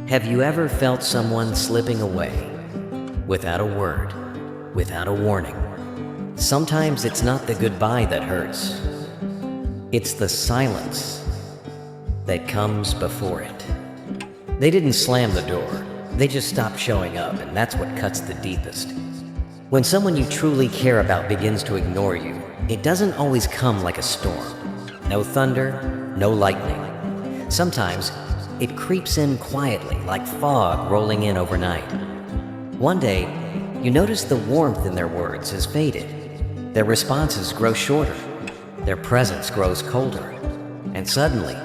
Have you ever felt someone slipping away without a word, without a warning? Sometimes it's not the goodbye that hurts. It's the silence that comes before it. They didn't slam the door. They just stopped showing up, and that's what cuts the deepest. When someone you truly care about begins to ignore you, it doesn't always come like a storm. No thunder, no lightning. Sometimes it creeps in quietly, like fog rolling in overnight. One day, you notice the warmth in their words has faded. Their responses grow shorter. Their presence grows colder. And suddenly,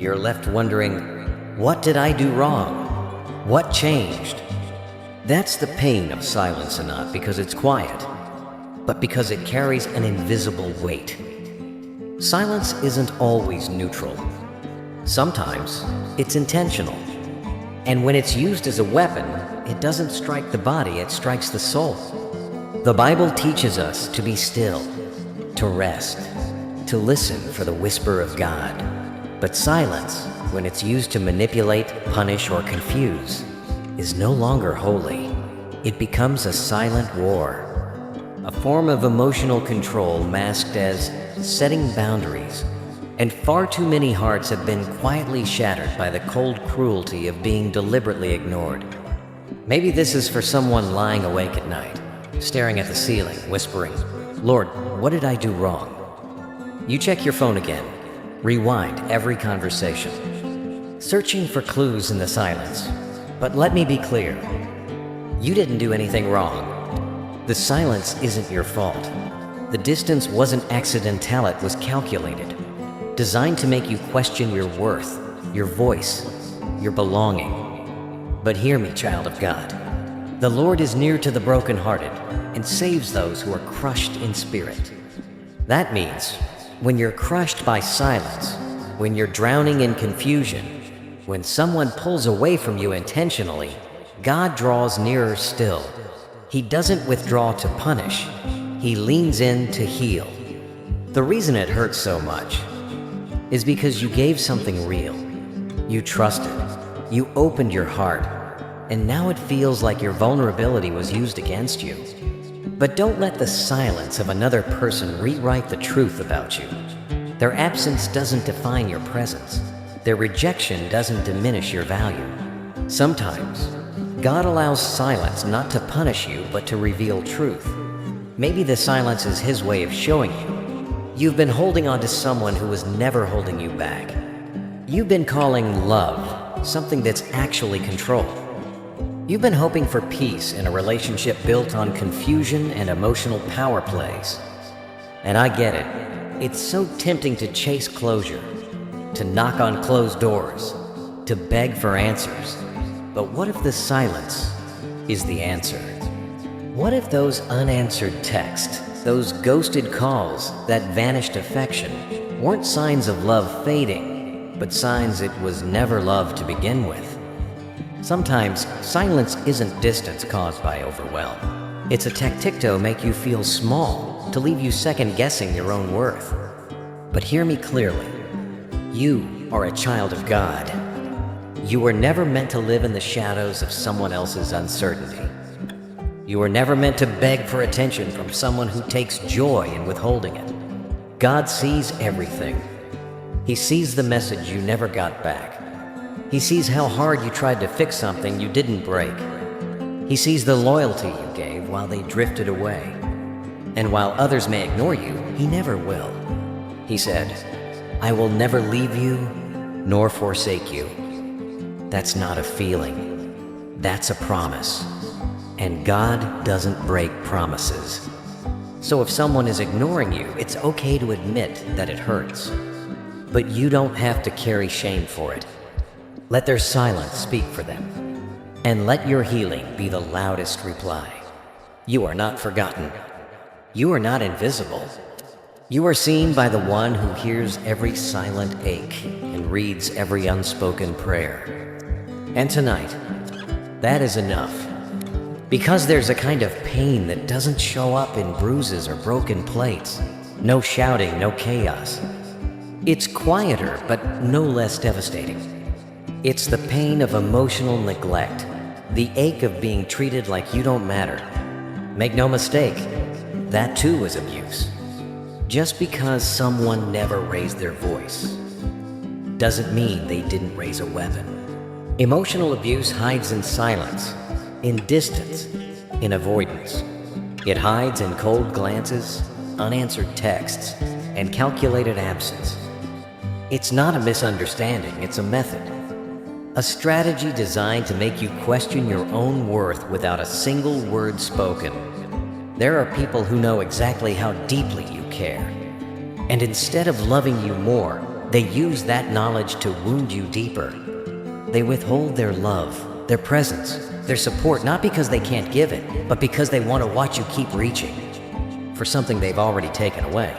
you're left wondering, what did I do wrong? What changed? That's the pain of silence, and not because it's quiet, but because it carries an invisible weight. Silence isn't always neutral. Sometimes it's intentional. And when it's used as a weapon, it doesn't strike the body, it strikes the soul. The Bible teaches us to be still, to rest, to listen for the whisper of God. But silence, when it's used to manipulate, punish, or confuse, is no longer holy. It becomes a silent war, a form of emotional control masked as setting boundaries. And far too many hearts have been quietly shattered by the cold cruelty of being deliberately ignored. Maybe this is for someone lying awake at night, staring at the ceiling, whispering, "Lord, what did I do wrong?" You check your phone again, rewind every conversation, searching for clues in the silence. But let me be clear, you didn't do anything wrong. The silence isn't your fault. The distance wasn't accidental, it was calculated. Designed to make you question your worth, your voice, your belonging. But hear me, child of God. The Lord is near to the brokenhearted and saves those who are crushed in spirit. That means when you're crushed by silence, when you're drowning in confusion, when someone pulls away from you intentionally, God draws nearer still. He doesn't withdraw to punish. He leans in to heal. The reason it hurts so much is because you gave something real. You trusted. You opened your heart. And now it feels like your vulnerability was used against you. But don't let the silence of another person rewrite the truth about you. Their absence doesn't define your presence. Their rejection doesn't diminish your value. Sometimes, God allows silence not to punish you, but to reveal truth. Maybe the silence is His way of showing you you've been holding on to someone who was never holding you back. You've been calling love something that's actually control. You've been hoping for peace in a relationship built on confusion and emotional power plays. And I get it. It's so tempting to chase closure, to knock on closed doors, to beg for answers. But what if the silence is the answer? What if those unanswered texts, those ghosted calls, that vanished affection, weren't signs of love fading, but signs it was never love to begin with? Sometimes silence isn't distance caused by overwhelm. It's a tactic to make you feel small, to leave you second-guessing your own worth. But hear me clearly. You are a child of God. You were never meant to live in the shadows of someone else's uncertainty. You were never meant to beg for attention from someone who takes joy in withholding it. God sees everything. He sees the message you never got back. He sees how hard you tried to fix something you didn't break. He sees the loyalty you gave while they drifted away. And while others may ignore you, He never will. He said, "I will never leave you nor forsake you." That's not a feeling. That's a promise. And God doesn't break promises. So if someone is ignoring you, it's okay to admit that it hurts. But you don't have to carry shame for it. Let their silence speak for them. And let your healing be the loudest reply. You are not forgotten. You are not invisible. You are seen by the one who hears every silent ache and reads every unspoken prayer. And tonight, that is enough. Because there's a kind of pain that doesn't show up in bruises or broken plates. No shouting, no chaos. It's quieter, but no less devastating. It's the pain of emotional neglect, the ache of being treated like you don't matter. Make no mistake, that too is abuse. Just because someone never raised their voice doesn't mean they didn't raise a weapon. Emotional abuse hides in silence, in distance, in avoidance. It hides in cold glances, unanswered texts, and calculated absence. It's not a misunderstanding, it's a method. A strategy designed to make you question your own worth without a single word spoken. There are people who know exactly how deeply you care. And instead of loving you more, they use that knowledge to wound you deeper. They withhold their love, their presence, their support, not because they can't give it, but because they want to watch you keep reaching for something they've already taken away.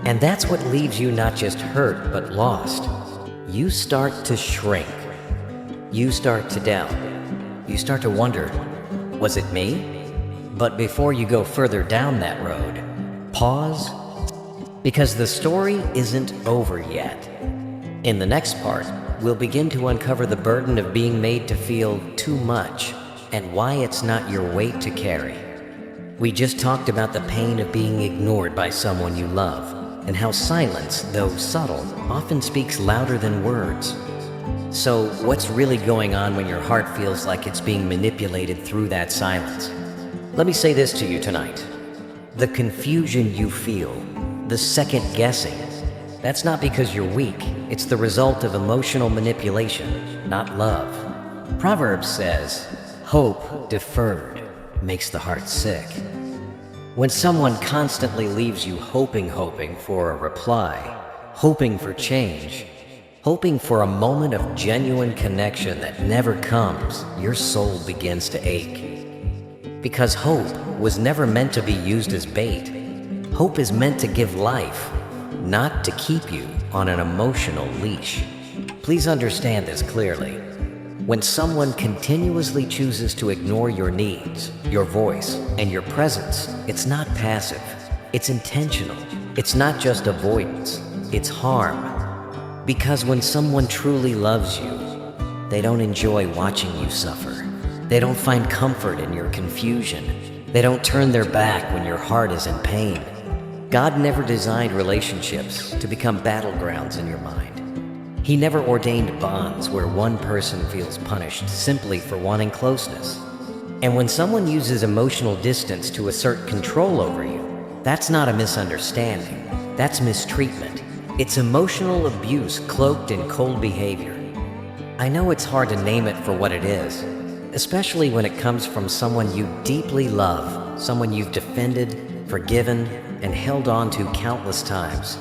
And that's what leaves you not just hurt, but lost. You start to shrink. You start to doubt. You start to wonder, was it me? But before you go further down that road, pause, because the story isn't over yet. In the next part, we'll begin to uncover the burden of being made to feel too much and why it's not your weight to carry. We just talked about the pain of being ignored by someone you love, and how silence, though subtle, often speaks louder than words. So, what's really going on when your heart feels like it's being manipulated through that silence? Let me say this to you tonight. The confusion you feel, the second guessing, that's not because you're weak. It's the result of emotional manipulation, not love. Proverbs says, hope deferred makes the heart sick. When someone constantly leaves you hoping for a reply, hoping for change, hoping for a moment of genuine connection that never comes, your soul begins to ache. Because hope was never meant to be used as bait. Hope is meant to give life, not to keep you on an emotional leash. Please understand this clearly. When someone continuously chooses to ignore your needs, your voice, and your presence, it's not passive. It's intentional. It's not just avoidance. It's harm. Because when someone truly loves you, they don't enjoy watching you suffer. They don't find comfort in your confusion. They don't turn their back when your heart is in pain. God never designed relationships to become battlegrounds in your mind. He never ordained bonds where one person feels punished simply for wanting closeness. And when someone uses emotional distance to assert control over you, that's not a misunderstanding. That's mistreatment. It's emotional abuse cloaked in cold behavior. I know it's hard to name it for what it is, especially when it comes from someone you deeply love, someone you've defended, forgiven, and held on to countless times.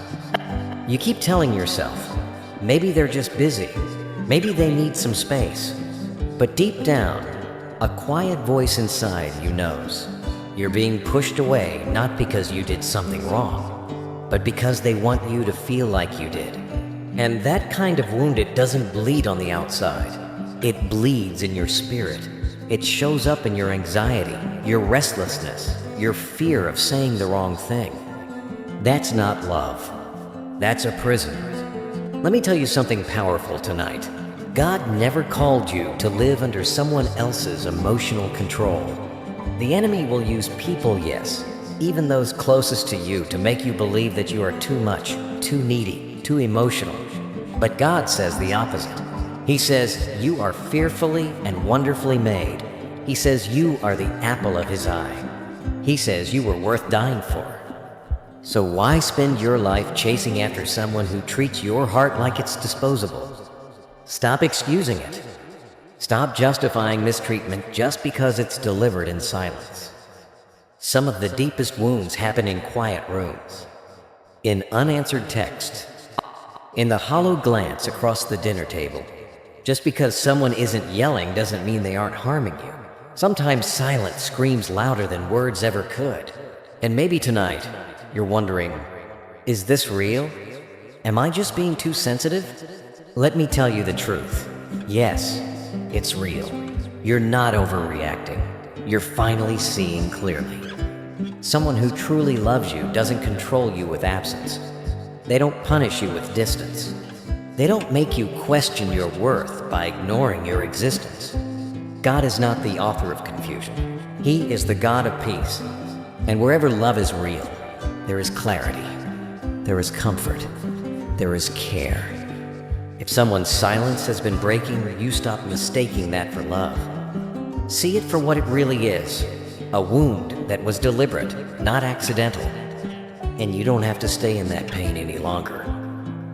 You keep telling yourself, maybe they're just busy, maybe they need some space. But deep down, a quiet voice inside you knows you're being pushed away not because you did something wrong, but because they want you to feel like you did. And that kind of wounded doesn't bleed on the outside. It bleeds in your spirit. It shows up in your anxiety, your restlessness, your fear of saying the wrong thing. That's not love. That's a prison. Let me tell you something powerful tonight. God never called you to live under someone else's emotional control. The enemy will use people, yes, even those closest to you, to make you believe that you are too much, too needy, too emotional. But God says the opposite. He says you are fearfully and wonderfully made. He says you are the apple of His eye. He says you were worth dying for. So why spend your life chasing after someone who treats your heart like it's disposable? Stop excusing it. Stop justifying mistreatment just because it's delivered in silence. Some of the deepest wounds happen in quiet rooms, in unanswered text, in the hollow glance across the dinner table. Just because someone isn't yelling doesn't mean they aren't harming you. Sometimes silence screams louder than words ever could. And maybe tonight, you're wondering, is this real? Am I just being too sensitive? Let me tell you the truth. Yes, it's real. You're not overreacting. You're finally seeing clearly. Someone who truly loves you doesn't control you with absence. They don't punish you with distance. They don't make you question your worth by ignoring your existence. God is not the author of confusion. He is the God of peace. And wherever love is real, there is clarity, there is comfort, there is care. If someone's silence has been breaking, you stop mistaking that for love. See it for what it really is, a wound that was deliberate, not accidental. And you don't have to stay in that pain any longer.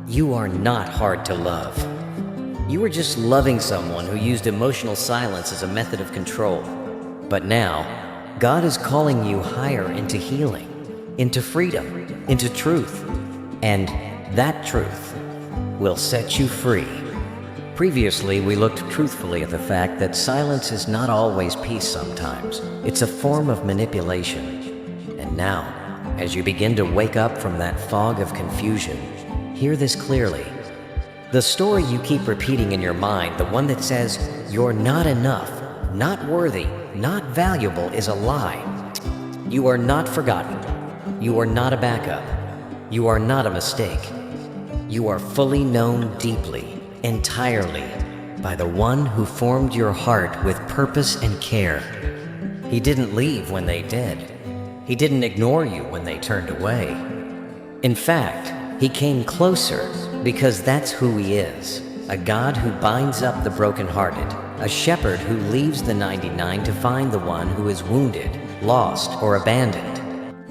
You are not hard to love. You were just loving someone who used emotional silence as a method of control. But now, God is calling you higher into healing, into freedom, into truth. And that truth will set you free. Previously, we looked truthfully at the fact that silence is not always peace sometimes. It's a form of manipulation. And now, as you begin to wake up from that fog of confusion, hear this clearly. The story you keep repeating in your mind, the one that says, "You're not enough, not worthy, not valuable," is a lie. You are not forgotten. You are not a backup. You are not a mistake. You are fully known deeply, entirely, by the one who formed your heart with purpose and care. He didn't leave when they did. He didn't ignore you when they turned away. In fact, he came closer because that's who he is, a God who binds up the brokenhearted, a shepherd who leaves the 99 to find the one who is wounded, lost, or abandoned.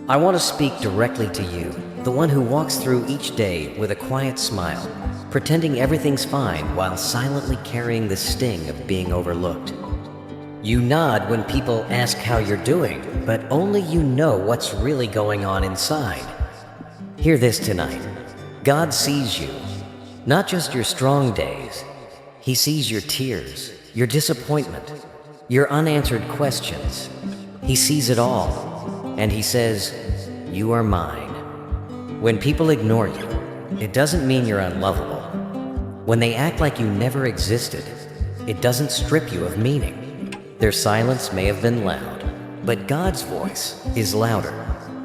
I want to speak directly to you, the one who walks through each day with a quiet smile, pretending everything's fine while silently carrying the sting of being overlooked. You nod when people ask how you're doing, but only you know what's really going on inside. Hear this tonight. God sees you, not just your strong days. He sees your tears, your disappointment, your unanswered questions. He sees it all, and he says, "You are mine." When people ignore you, it doesn't mean you're unlovable. When they act like you never existed, it doesn't strip you of meaning. Their silence may have been loud, but God's voice is louder.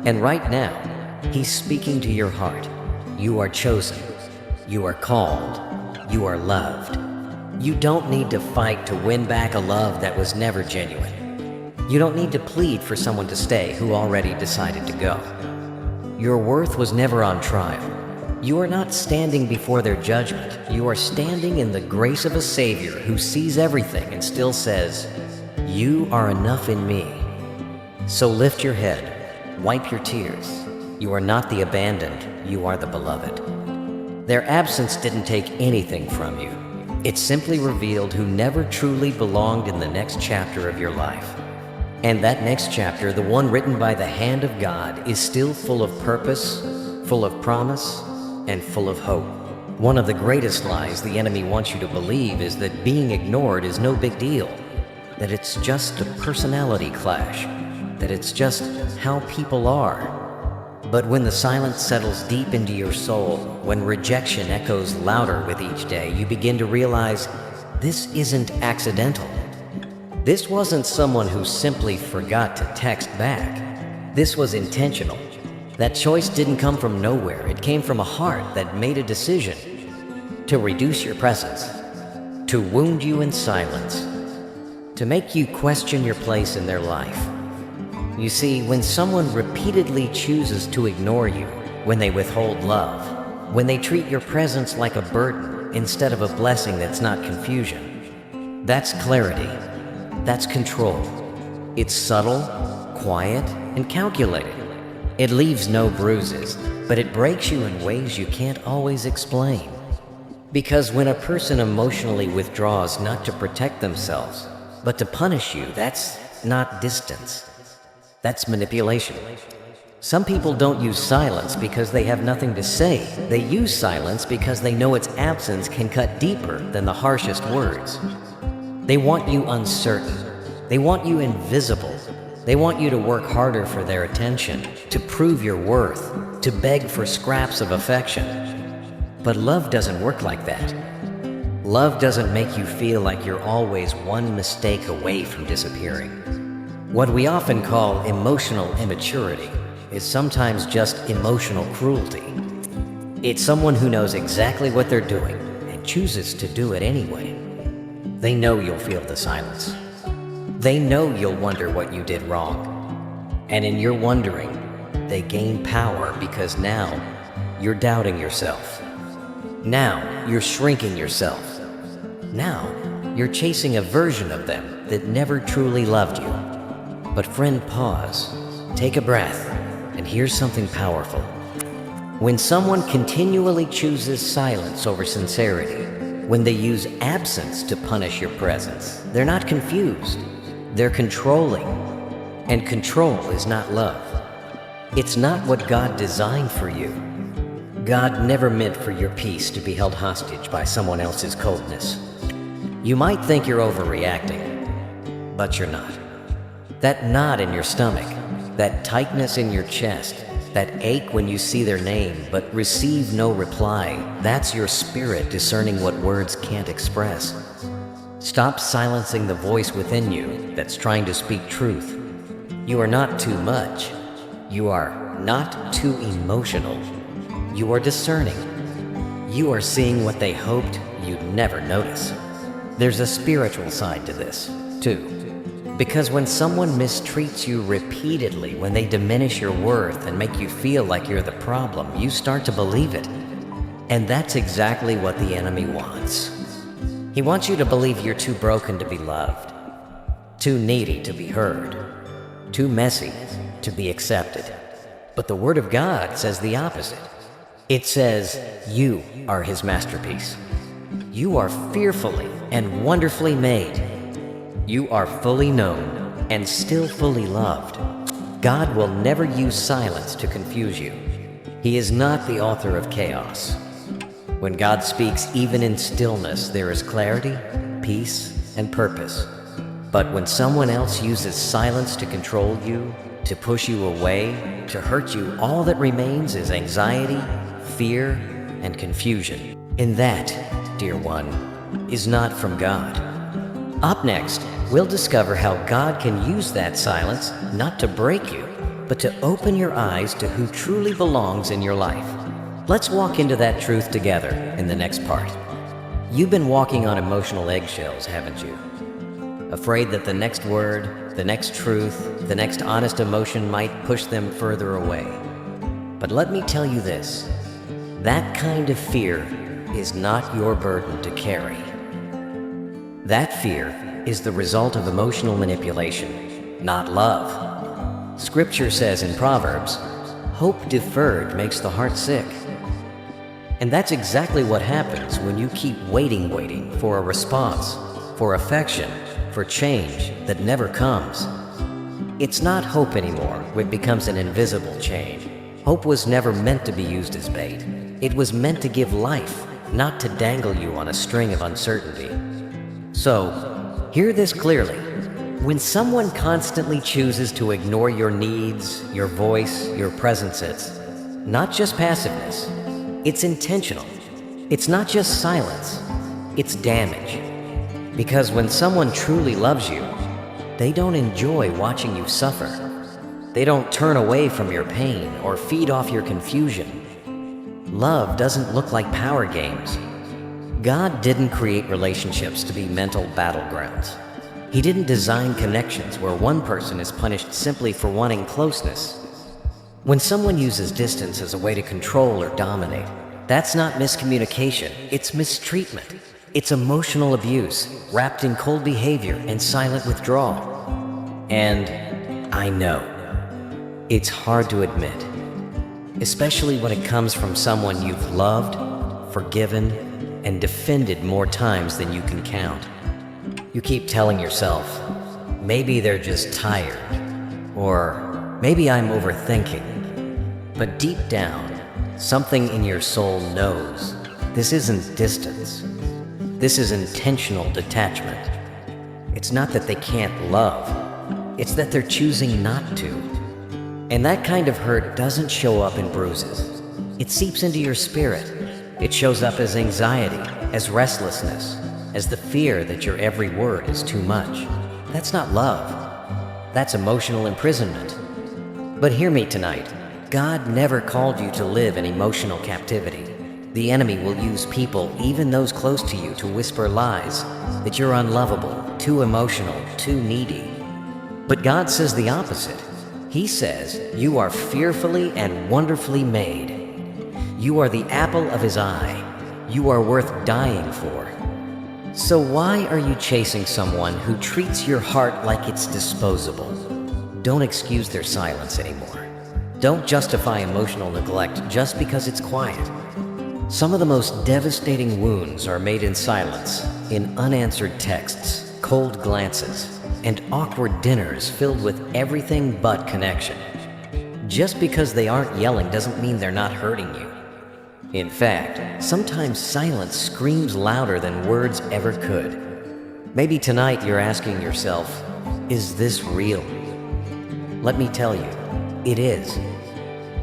And right now, he's speaking to your heart. You are chosen. You are called. You are loved. You don't need to fight to win back a love that was never genuine. You don't need to plead for someone to stay who already decided to go. Your worth was never on trial. You are not standing before their judgment. You are standing in the grace of a Savior who sees everything and still says, "You are enough in me." So lift your head, wipe your tears. You are not the abandoned, you are the beloved. Their absence didn't take anything from you. It simply revealed who never truly belonged in the next chapter of your life. And that next chapter, the one written by the hand of God, is still full of purpose, full of promise, and full of hope. One of the greatest lies the enemy wants you to believe is that being ignored is no big deal, that it's just a personality clash, that it's just how people are. But when the silence settles deep into your soul, when rejection echoes louder with each day, you begin to realize this isn't accidental. This wasn't someone who simply forgot to text back. This was intentional. That choice didn't come from nowhere. It came from a heart that made a decision to reduce your presence, to wound you in silence, to make you question your place in their life. You see, when someone repeatedly chooses to ignore you, when they withhold love, when they treat your presence like a burden instead of a blessing that's not confusion, that's clarity. That's control. It's subtle, quiet, and calculated. It leaves no bruises, but it breaks you in ways you can't always explain. Because when a person emotionally withdraws not to protect themselves, but to punish you, that's not distance. That's manipulation. Some people don't use silence because they have nothing to say. They use silence because they know its absence can cut deeper than the harshest words. They want you uncertain. They want you invisible. They want you to work harder for their attention, to prove your worth, to beg for scraps of affection. But love doesn't work like that. Love doesn't make you feel like you're always one mistake away from disappearing. What we often call emotional immaturity is sometimes just emotional cruelty. It's someone who knows exactly what they're doing, chooses to do it anyway. They know you'll feel the silence. They know you'll wonder what you did wrong. And in your wondering, they gain power because now you're doubting yourself. Now you're shrinking yourself. Now you're chasing a version of them that never truly loved you. But friend, pause, take a breath, and here's something powerful. When someone continually chooses silence over sincerity, when they use absence to punish your presence, they're not confused, they're controlling. And control is not love. It's not what God designed for you. God never meant for your peace to be held hostage by someone else's coldness. You might think you're overreacting, but you're not. That knot in your stomach, that tightness in your chest, that ache when you see their name but receive no reply, that's your spirit discerning what words can't express. Stop silencing the voice within you that's trying to speak truth. You are not too much. You are not too emotional. You are discerning. You are seeing what they hoped you'd never notice. There's a spiritual side to this, too. Because when someone mistreats you repeatedly, when they diminish your worth and make you feel like you're the problem, you start to believe it. And that's exactly what the enemy wants. He wants you to believe you're too broken to be loved, too needy to be heard, too messy to be accepted. But the Word of God says the opposite. It says you are His masterpiece. You are fearfully and wonderfully made. You are fully known and still fully loved. God will never use silence to confuse you. He is not the author of chaos. When God speaks, even in stillness, there is clarity, peace, and purpose. But when someone else uses silence to control you, to push you away, to hurt you, all that remains is anxiety, fear, and confusion. And that, dear one, is not from God. Up next, we'll discover how God can use that silence not to break you, but to open your eyes to who truly belongs in your life. Let's walk into that truth together in the next part. You've been walking on emotional eggshells, haven't you? Afraid that the next word, the next truth, the next honest emotion might push them further away. But let me tell you this, that kind of fear is not your burden to carry. That fear is the result of emotional manipulation, not love. Scripture says in Proverbs, hope deferred makes the heart sick. And that's exactly what happens when you keep waiting for a response, for affection, for change that never comes. It's not hope anymore, it becomes an invisible change. Hope was never meant to be used as bait. It was meant to give life, not to dangle you on a string of uncertainty. So, hear this clearly. When someone constantly chooses to ignore your needs, your voice, your presence, it's not just passiveness. It's intentional. It's not just silence. It's damage. Because when someone truly loves you, they don't enjoy watching you suffer. They don't turn away from your pain or feed off your confusion. Love doesn't look like power games. God didn't create relationships to be mental battlegrounds. He didn't design connections where one person is punished simply for wanting closeness. When someone uses distance as a way to control or dominate, that's not miscommunication, it's mistreatment. It's emotional abuse, wrapped in cold behavior and silent withdrawal. And I know, it's hard to admit, especially when it comes from someone you've loved, forgiven, and defended more times than you can count. You keep telling yourself, maybe they're just tired, or maybe I'm overthinking. But deep down, something in your soul knows this isn't distance. This is intentional detachment. It's not that they can't love, it's that they're choosing not to. And that kind of hurt doesn't show up in bruises. It seeps into your spirit. It shows up as anxiety, as restlessness, as the fear that your every word is too much. That's not love. That's emotional imprisonment. But hear me tonight. God never called you to live in emotional captivity. The enemy will use people, even those close to you, to whisper lies that you're unlovable, too emotional, too needy. But God says the opposite. He says you are fearfully and wonderfully made. You are the apple of His eye. You are worth dying for. So why are you chasing someone who treats your heart like it's disposable? Don't excuse their silence anymore. Don't justify emotional neglect just because it's quiet. Some of the most devastating wounds are made in silence, in unanswered texts, cold glances, and awkward dinners filled with everything but connection. Just because they aren't yelling doesn't mean they're not hurting you. In fact, sometimes silence screams louder than words ever could. Maybe tonight you're asking yourself, is this real? Let me tell you, it is.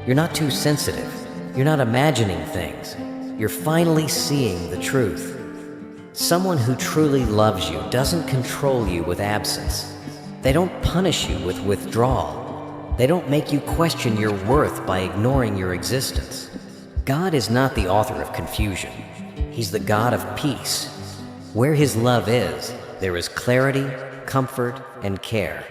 You're not too sensitive. You're not imagining things. You're finally seeing the truth. Someone who truly loves you doesn't control you with absence. They don't punish you with withdrawal. They don't make you question your worth by ignoring your existence. God is not the author of confusion. He's the God of peace. Where His love is, there is clarity, comfort, and care.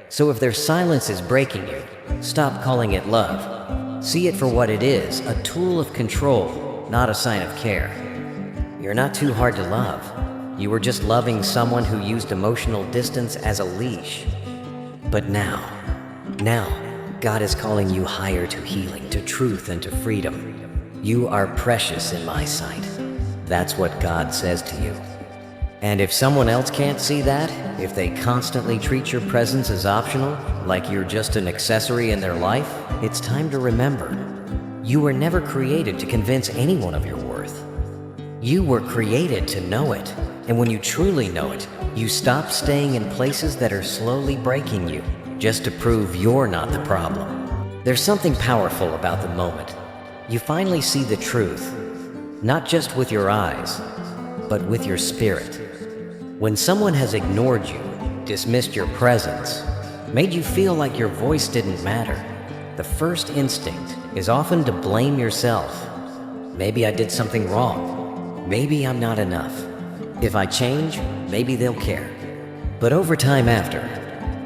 So if their silence is breaking you, stop calling it love. See it for what it is, a tool of control, not a sign of care. You're not too hard to love. You were just loving someone who used emotional distance as a leash. But now, God is calling you higher to healing, to truth, and to freedom. You are precious in my sight. That's what God says to you. And if someone else can't see that, if they constantly treat your presence as optional, like you're just an accessory in their life, it's time to remember. You were never created to convince anyone of your worth. You were created to know it. And when you truly know it, you stop staying in places that are slowly breaking you, just to prove you're not the problem. There's something powerful about the moment. You finally see the truth, not just with your eyes, but with your spirit. When someone has ignored you, dismissed your presence, made you feel like your voice didn't matter, the first instinct is often to blame yourself. Maybe I did something wrong. Maybe I'm not enough. If I change, maybe they'll care. But over time after,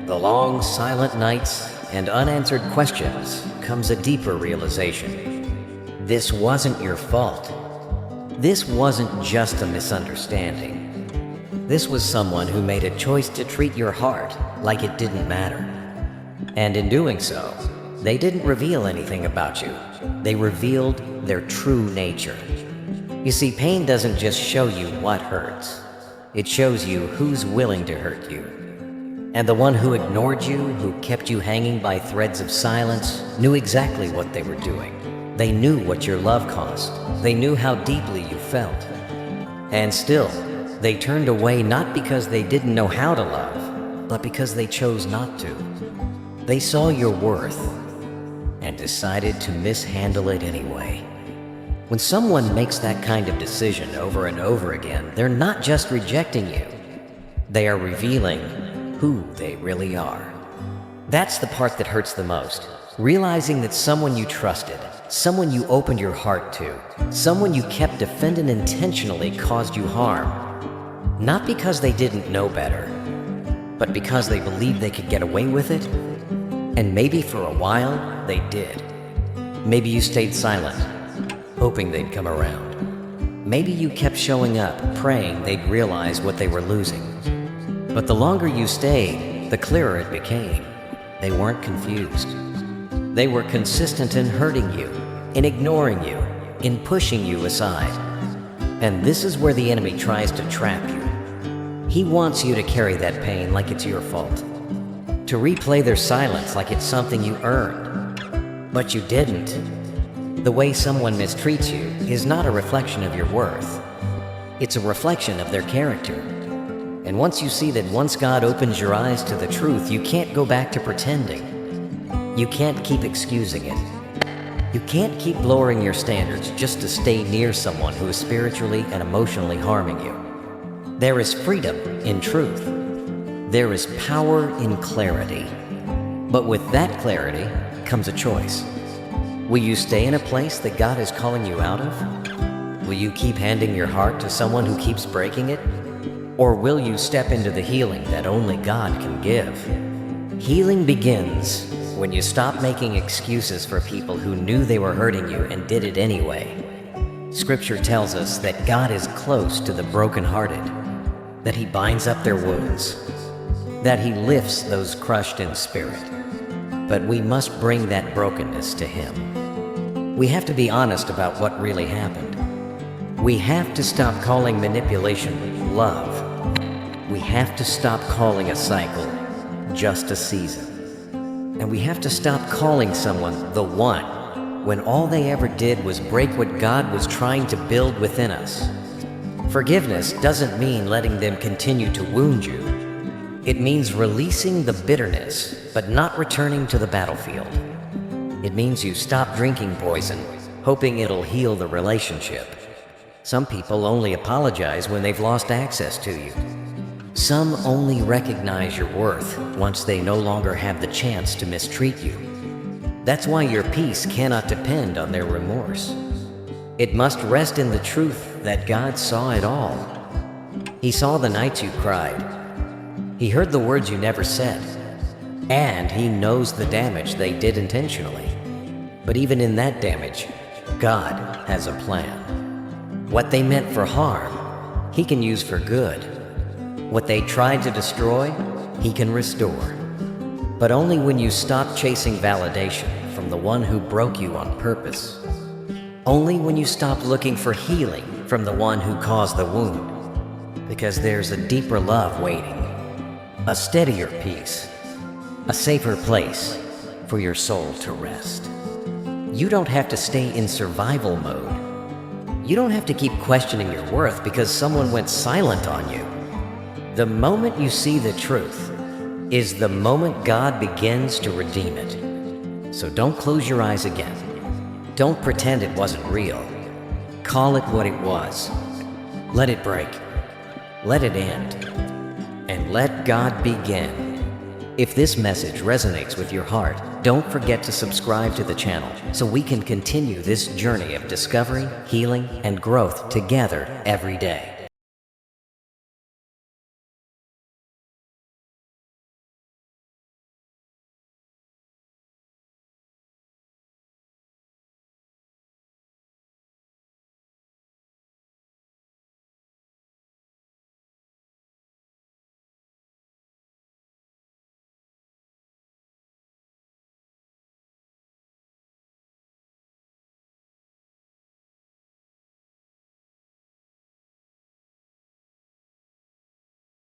the long, silent nights and unanswered questions comes a deeper realization. This wasn't your fault. This wasn't just a misunderstanding. This was someone who made a choice to treat your heart like it didn't matter. And in doing so, they didn't reveal anything about you. They revealed their true nature. You see, pain doesn't just show you what hurts. It shows you who's willing to hurt you. And the one who ignored you, who kept you hanging by threads of silence, knew exactly what they were doing. They knew what your love cost. They knew how deeply you felt. And still, they turned away not because they didn't know how to love, but because they chose not to. They saw your worth and decided to mishandle it anyway. When someone makes that kind of decision over and over again, they're not just rejecting you. They are revealing who they really are. That's the part that hurts the most. Realizing that someone you trusted, someone you opened your heart to, someone you kept defending intentionally caused you harm. Not because they didn't know better, but because they believed they could get away with it. And maybe for a while, they did. Maybe you stayed silent, hoping they'd come around. Maybe you kept showing up, praying they'd realize what they were losing. But the longer you stayed, the clearer it became. They weren't confused. They were consistent in hurting you, in ignoring you, in pushing you aside. And this is where the enemy tries to trap you. He wants you to carry that pain like it's your fault, to replay their silence like it's something you earned. But you didn't. The way someone mistreats you is not a reflection of your worth. It's a reflection of their character. And once you see that once God opens your eyes to the truth, you can't go back to pretending. You can't keep excusing it. You can't keep lowering your standards just to stay near someone who is spiritually and emotionally harming you. There is freedom in truth. There is power in clarity. But with that clarity comes a choice. Will you stay in a place that God is calling you out of? Will you keep handing your heart to someone who keeps breaking it? Or will you step into the healing that only God can give? Healing begins when you stop making excuses for people who knew they were hurting you and did it anyway. Scripture tells us that God is close to the brokenhearted, that He binds up their wounds, that He lifts those crushed in spirit. But we must bring that brokenness to Him. We have to be honest about what really happened. We have to stop calling manipulation love. We have to stop calling a cycle just a season. And we have to stop calling someone the one when all they ever did was break what God was trying to build within us. Forgiveness doesn't mean letting them continue to wound you. It means releasing the bitterness, but not returning to the battlefield. It means you stop drinking poison, hoping it'll heal the relationship. Some people only apologize when they've lost access to you. Some only recognize your worth once they no longer have the chance to mistreat you. That's why your peace cannot depend on their remorse. It must rest in the truth that God saw it all. He saw the nights you cried. He heard the words you never said. And He knows the damage they did intentionally. But even in that damage, God has a plan. What they meant for harm, He can use for good. What they tried to destroy, He can restore. But only when you stop chasing validation from the one who broke you on purpose. Only when you stop looking for healing from the one who caused the wound. Because there's a deeper love waiting, a steadier peace, a safer place for your soul to rest. You don't have to stay in survival mode. You don't have to keep questioning your worth because someone went silent on you. The moment you see the truth is the moment God begins to redeem it. So don't close your eyes again. Don't pretend it wasn't real. Call it what it was. Let it break. Let it end. And let God begin. If this message resonates with your heart, don't forget to subscribe to the channel so we can continue this journey of discovery, healing, and growth together every day.